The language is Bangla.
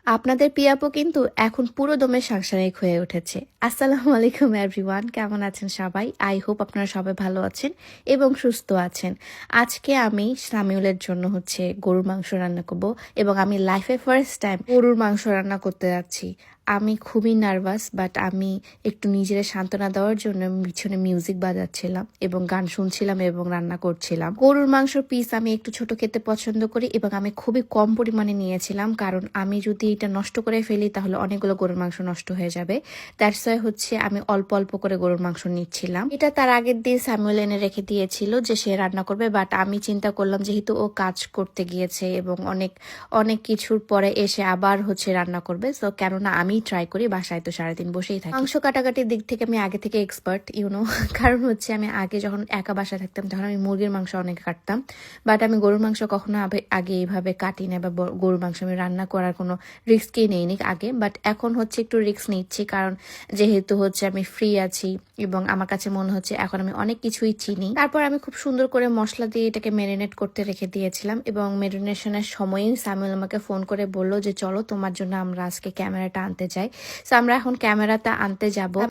আপনাদের পিয়াপু কিন্তু এখন পুরো দমে সাংসারিক হয়ে উঠেছে। আসসালামু আলাইকুম এভরিওয়ান, কেমন আছেন সবাই? আই হোপ আপনারা সবাই ভালো আছেন এবং সুস্থ আছেন। আজকে আমি সামিউলের জন্য গরুর মাংস রান্না করব এবং আমি লাইফে ফার্স্ট টাইম গরুর মাংস রান্না করতে যাচ্ছি। আমি খুবই নার্ভাস, বাট আমি একটু নিজের সান্ত্বনা দেওয়ার জন্য পিছনে মিউজিক বাজাচ্ছিলাম এবং গান শুনছিলাম এবং রান্না করছিলাম। গরুর মাংস পিস আমি একটু ছোট খেতে পছন্দ করি এবং আমি খুবই কম পরিমাণে নিয়েছিলাম, কারণ আমি যদি এটা নষ্ট করে ফেলি তাহলে অনেকগুলো গরুর মাংস নষ্ট হয়ে যাবে। দ্যাটস ওয়াই আমি অল্প অল্প করে গরুর মাংস নিচ্ছিলাম। এটা তার আগের দিন স্যামুয়েল এনে রেখে দিয়েছিল যে সে রান্না করবে, বাট আমি চিন্তা করলাম যেহেতু ও কাজ করতে গিয়েছে এবং অনেক অনেক কিছুর পরে এসে আবার রান্না করবে, তো কেননা আমি ট্রাই করি, বাসায় তো সারাদিন বসেই থাকি। মাংস কাটাকাটির দিক থেকে আমি আগে থেকে এক্সপার্ট, কারণ আমি আগে যখন একা বাসায় থাকতাম তখন আমি মুরগির মাংস অনেক কাটতাম, বাট আমি গরুর মাংস কখনো আগে এইভাবে কাটি না, বা গরুর মাংস আমি রান্না করার কোনো রিস্কই নেইনি আগে। বাট এখন একটু রিস্ক নিচ্ছি, কারণ যেহেতু আমি ফ্রি আছি এবং আমার কাছে মনে হচ্ছে এখন আমি অনেক কিছুই চিনি। তারপর আমি খুব সুন্দর করে মশলা দিয়ে এটাকে ম্যারিনেট করতে রেখে দিয়েছিলাম এবং ম্যারিনেশনের সময়ই স্যামুয়েল আমাকে ফোন করে বললো যে চলো তোমার জন্য আমরা আজকে ক্যামেরাটা আনতে যাই। তো আমরা এখন ক্যামেরাটা আনতে যাব।